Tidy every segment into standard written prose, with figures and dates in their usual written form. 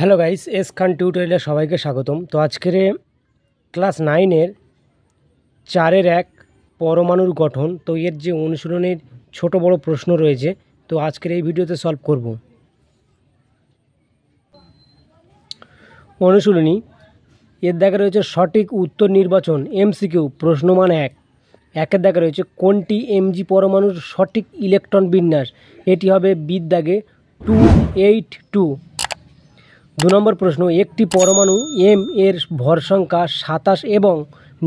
Hello guys, S খান টিউটোরিয়ালে সবাইকে স্বাগতম। তো আজকের ক্লাস 9-এর 4-1 পরমাণুর গঠন, তো এর যে অনুশীলনের ছোট বড় প্রশ্ন রয়েছে, তো আজকের এই ভিডিওতে সলভ করব। অনুশীলনী এর দেখা রয়েছে সঠিক উত্তর নির্বাচন, এমসিকিউ প্রশ্নমান 1-এর দেখা রয়েছে কোনটি এমজি পরমাণুর সঠিক ইলেকট্রন বিন্যাস, এটি হবে বির দাগে 282। 2 নম্বর প্রশ্ন, একটি পরমাণু এম এর ভর সংখ্যা 27 এবং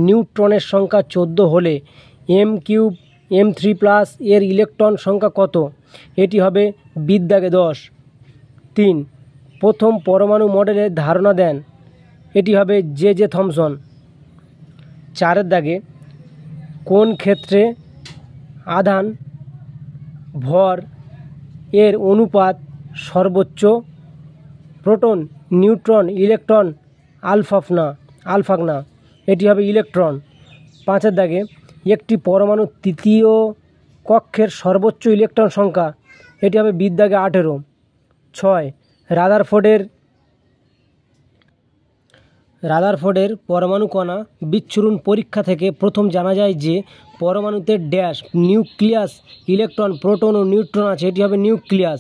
নিউট্রনের সংখ্যা 14 হলে M³ M3+ এর ইলেকট্রন সংখ্যা কত, এটি হবে বির দাগে 10। 3, প্রথম পরমাণু মডেলের ধারণা দেন, এটি হবে জে থমসন। 4-এর দাগে কোন ক্ষেত্রে আধান ভর এর অনুপাত সর্বোচ্চ, প্রোটন নিউট্রন ইলেকট্রন আলফা না, এটি হবে ইলেকট্রন। 5-এর দাগে একটি পরমাণুর তৃতীয় কক্ষের সর্বোচ্চ ইলেকট্রন সংখ্যা, এটি হবে বির দাগে 18। 6, রাদারফোর্ডের পরমাণু কণা বিচ্ছুরণ পরীক্ষা থেকে প্রথম জানা যায় যে পরমাণুতে ড্যাশ নিউক্লিয়াস ইলেকট্রন প্রোটন ও নিউট্রন আছে, এটি হবে নিউক্লিয়াস।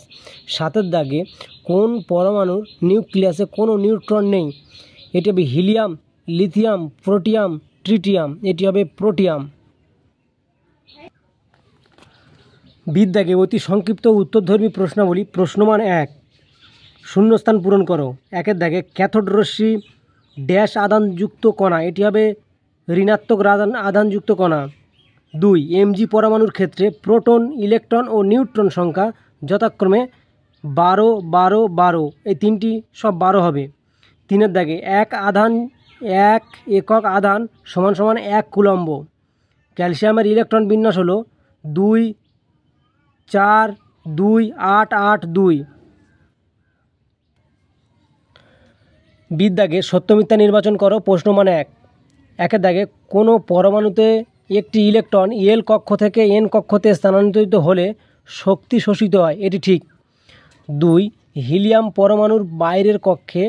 7-এর দাগে কোন পরমাণুর নিউক্লিয়াসে কোনো নিউট্রন নেই, এটি হবে হিলিয়াম, লিথিয়াম, প্রোটিয়াম, ট্রিটিয়াম, এটি হবে প্রোটিয়াম। বির দাগে অতি সংক্ষিপ্ত উত্তরধর্মী প্রশ্নাবলী প্রশ্নমান 1, শূন্যস্থান পূরণ করো। 1-এর দাগে ক্যাথোড রশ্মি ড্যাশ আধানযুক্ত কণা, এটি হবে ঋণাত্মক আধানযুক্ত কণা। 2, এমজি পরমাণুর ক্ষেত্রে প্রোটন ইলেকট্রন ও নিউট্রন সংখ্যা যথাক্রমে 12 12 12, এই তিনটি সব 12 হবে। 3-এর দাগে এক একক আধান সমান 1 কুলম্ব। ক্যালসিয়ামের ইলেকট্রন বিন্যাস হলো 2 4 2 8 8 2। বির দাগে সত্য মিথ্যা নির্বাচন করো প্রশ্নমান 1। 1-এর দাগে কোনো পরমাণুতে একটি ইলেকট্রন এল কক্ষ থেকে এন কক্ষতে স্থানান্তরিত হলে শক্তি শোষিত হয়, এটি ঠিক। 2, হিলিয়াম পরমাণুর বাইরের কক্ষে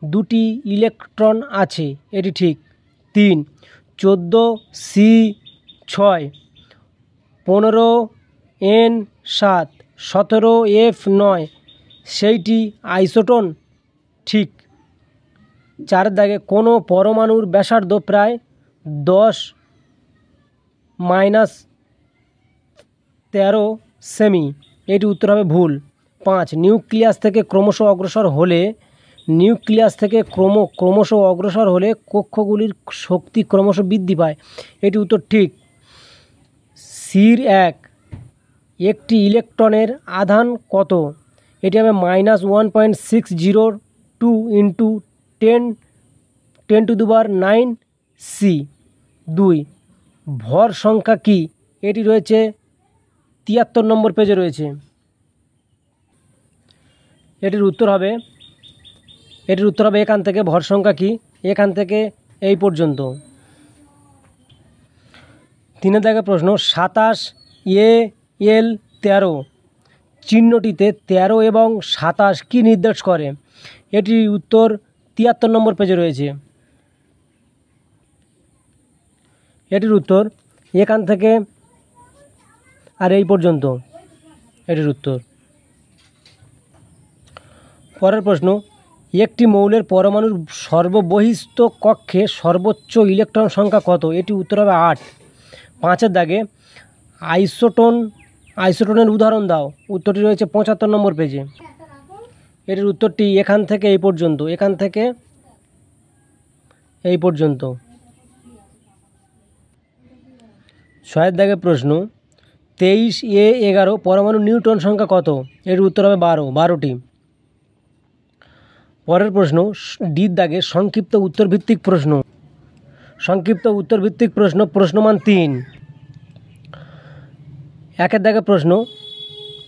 2টি ইলেকট্রন আছে, এটি ঠিক। 3, 14C6 15N7 17F9 সেইটি আইসোটোন, ঠিক। 4-এর দাগে কোনো পরমাণুর ব্যাসার্ধ প্রায় 10-13 সেমি, এটি উত্তর হবে ভুল। 5, নিউক্লিয়াস থেকে ক্রমশ অগ্রসর হলে কক্ষগুলির শক্তি ক্রমশ বৃদ্ধি পায়, এটি উত্তর ঠিক। সির 1, একটি ইলেকট্রনের আধান কত, এটি হবে -1.602 × 10⁹ C। 2, ভর সংখ্যা কি, এটি রয়েছে 73 নম্বর পেজে রয়েছে, এটির উত্তর হবে এখান থেকে। ভর সংখ্যা কি, এখান থেকে এই পর্যন্ত। 3-এর দাগে প্রশ্ন 27 AL 13 চিহ্নটিতে 13 এবং 27 কি নির্দেশ করে, এটির উত্তর 73 নম্বর পেজে রয়েছে, এটির উত্তর এখান থেকে আর এই পর্যন্ত, এটির উত্তর। পরের প্রশ্ন, একটি মৌলের পরমাণুর সর্ববহিস্থ কক্ষে সর্বোচ্চ ইলেকট্রন সংখ্যা কত, এটি উত্তর হবে 8। 5-এর দাগে আইসোটোনের উদাহরণ দাও, উত্তরটি রয়েছে 75 নম্বর পেজে, এটির উত্তরটি এখান থেকে এই পর্যন্ত, এখান থেকে এই পর্যন্ত। 6-এর দাগে প্রশ্ন 23A11 পরমাণু নিউট্রন সংখ্যা কত, এর উত্তর হবে 12টি। পরের প্রশ্ন, ডির দাগে সংক্ষিপ্ত উত্তরভিত্তিক প্রশ্ন প্রশ্নমান 3। 1-এর দাগে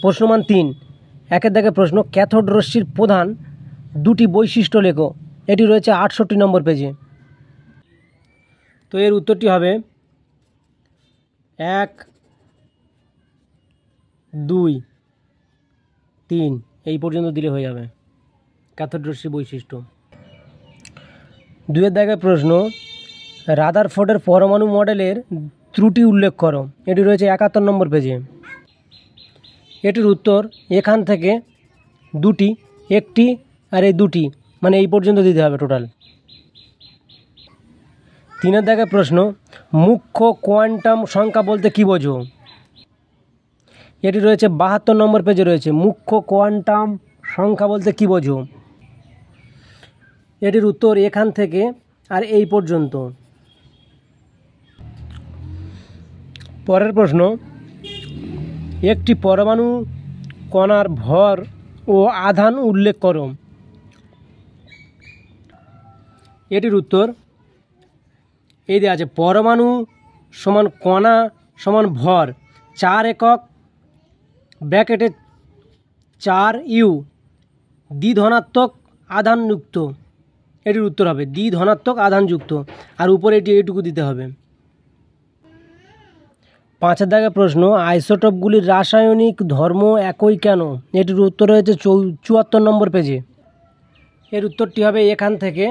প্রশ্নমান 3। 1-এর দাগে প্রশ্ন, ক্যাথোড রশ্মির প্রধান 2টি বৈশিষ্ট্য লেখো, এটি রয়েছে 68 নম্বর পেজে। তো এর উত্তরটি হবে 1 2 3, এই পর্যন্ত দিলে হয়ে যাবে। ক্যাথোড রশ্মি বৈশিষ্ট্য। 2 দাগের প্রশ্ন, রাদারফোর্ডের পরমাণু মডেলের ত্রুটি উল্লেখ করো। এটি রয়েছে 71 নম্বর পেজে। এটির উত্তর এখান থেকে দুটি, একটি আর এই দুটি, মানে এই পর্যন্ত দিতে হবে টোটাল। 3 দাগের প্রশ্ন, মুখ্য কোয়ান্টাম সংখ্যা বলতে কী বোঝো? এটি রয়েছে 72 নম্বর পেজে রয়েছে। মুখ্য কোয়ান্টাম সংখ্যা বলতে কী বোঝো? এটির উত্তর এখান থেকে আর এই পর্যন্ত। পরের প্রশ্ন, একটি পরমাণু কণার ভর ও আধান উল্লেখ করো। এটির উত্তর এই দেওয়া আছে, পরমাণু সমান কণা সমান ভর 4 একক ব্র্যাকেটে 4 ইউ দ্বিধনাত্মক আধানযুক্ত। এটির উত্তর হবে দ্বিধনাত্মক আধানযুক্ত, আর উপরে এটি এইটুকু দিতে হবে। 5 দাগের প্রশ্ন, আইসোটোপগুলির রাসায়নিক ধর্ম একই কেন? এটির উত্তর রয়েছে 74 নম্বর পেজে। এর উত্তরটি হবে এখান থেকে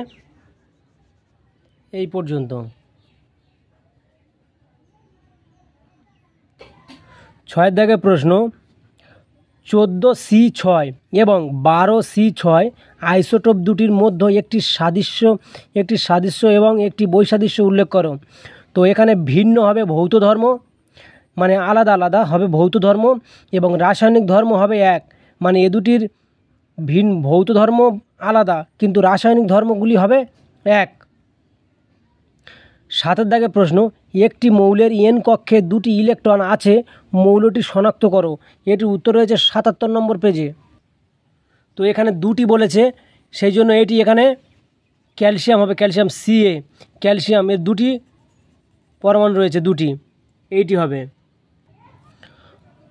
এই পর্যন্ত। 6 দাগের প্রশ্ন, 14C6 এবং 12C6 আইসোটোপ দুটির মধ্যে একটি সাদৃশ্য এবং একটি বৈসাদৃশ্য উল্লেখ করো। তো এখানে ভিন্ন হবে ভৌত ধর্ম, মানে আলাদা আলাদা হবে ভৌত ধর্ম, এবং রাসায়নিক ধর্ম হবে এক, মানে এ দুটির ভৌত ধর্ম আলাদা কিন্তু রাসায়নিক ধর্মগুলি হবে এক। 7 দাগের প্রশ্ন, একটি মৌলের এন কক্ষে 2টি ইলেকট্রন আছে, মৌলটি শনাক্ত করো। এটির উত্তর রয়েছে 77 নম্বর পেজে। তো এখানে 2টি বলেছে, সেই জন্য এটি এখানে ক্যালসিয়াম হবে, ক্যালসিয়াম Ca, ক্যালসিয়াম এর 2টি পরমাণু রয়েছে, 2টি, এইটি হবে।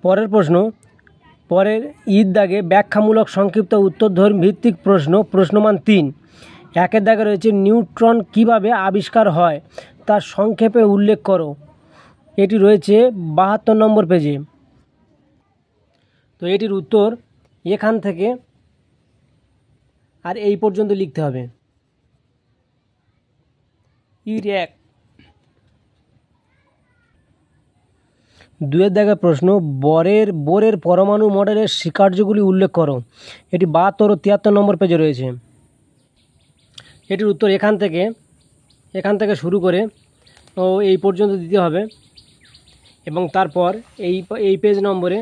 পরের প্রশ্ন, পরের দাগে ব্যাখ্যামূলক সংক্ষিপ্ত উত্তরধর্মী ভিত্তিক প্রশ্ন, প্রশ্নমান 3। 1 দাগে রয়েছে নিউট্রন কিভাবে আবিষ্কার হয় তার সংক্ষেপে উল্লেখ করো। এটি রয়েছে 72 নম্বর পেজে। তো এটির উত্তর এখান থেকে আর এই পর্যন্ত লিখতে হবে। 1 2 দাগের প্রশ্ন, বোরের পরমাণু মডেলের স্বীকার্যগুলি উল্লেখ করো। এটি 72 ও 73 নম্বর পেজে রয়েছে। এটির উত্তর এখান থেকে শুরু করে ও এই পর্যন্ত দিতে হবে, এবং তারপর এই পেজ নম্বরে,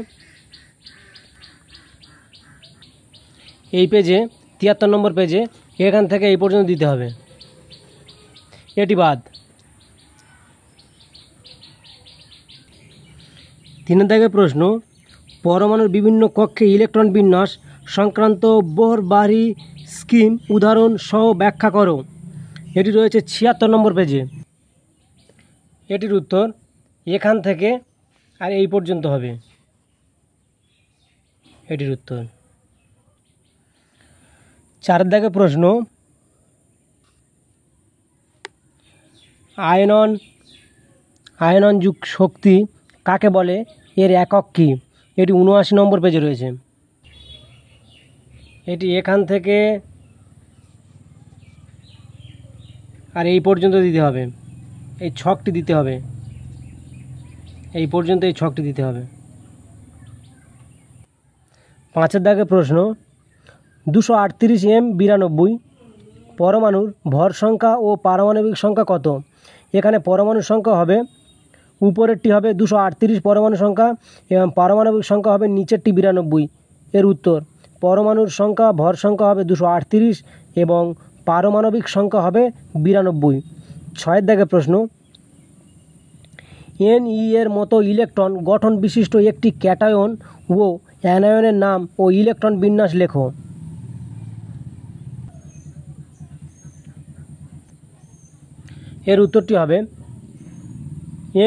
এই পেজে 73 নম্বর পেজে এখান থেকে এই পর্যন্ত দিতে হবে, এটি বাদ। 3 দাগের প্রশ্ন, পরমাণুর বিভিন্ন কক্ষে ইলেকট্রন বিন্যাস সংক্রান্ত বোহর-বারি স্কিম উদাহরণ সহ ব্যাখ্যা করো। এটি রয়েছে 76 নম্বর পেজে। এটির উত্তর এখান থেকে আর এই পর্যন্ত হবে, এটির উত্তর। 4 দাগের প্রশ্ন, আয়নন যুগ শক্তি কাকে বলে, এর একক কী? এটি 79 নম্বর পেজে রয়েছে। এটি এখান থেকে আর এই পর্যন্ত দিতে হবে, এই ছকটি দিতে হবে, এই পর্যন্ত এই ছকটি দিতে হবে। 5 দাগের প্রশ্ন, 238M92 পরমাণুর ভর সংখ্যা ও পারমাণবিক সংখ্যা কত? এখানে পরমাণুর সংখ্যা হবে, উপরেরটি হবে 238 পরমাণু সংখ্যা এবং পারমাণবিক সংখ্যা হবে নিচেরটি 92। এর উত্তর, পরমাণুর সংখ্যা ভর সংখ্যা হবে 238 এবং পারমাণবিক সংখ্যা হবে 92। 6 দাগের প্রশ্ন, Ne এর মতো ইলেকট্রন গঠন বিশিষ্ট একটি ক্যাটায়ন ও অ্যানায়নের নাম ও ইলেকট্রন বিন্যাস লেখো। এর উত্তরটি হবে,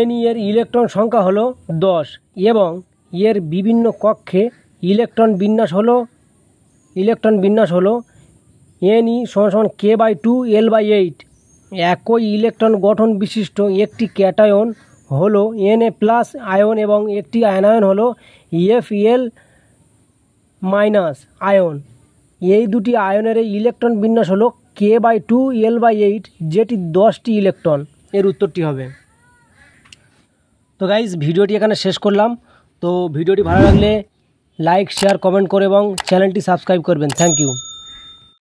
Ne এর ইলেকট্রন সংখ্যা হলো 10 এবং এর বিভিন্ন কক্ষে ইলেকট্রন বিন্যাস হলো Ne = k/2 l/8। একই ইলেকট্রন গঠন বিশিষ্ট একটি ক্যাটায়ন হলো Na+ আয়ন এবং একটি অ্যানায়ন হলো Fl- আয়ন। এই দুটি আয়নের এই ইলেকট্রন বিন্যাস হলো K/2 L/8, যেটি 10টি ইলেকট্রন। এর উত্তরটি হবে। তো গাইজ ভিডিওটি এখানে শেষ করলাম। তো ভিডিওটি ভালো লাগলে লাইক, শেয়ার, কমেন্ট করে এবং চ্যানেলটি সাবস্ক্রাইব করবেন। Thank you.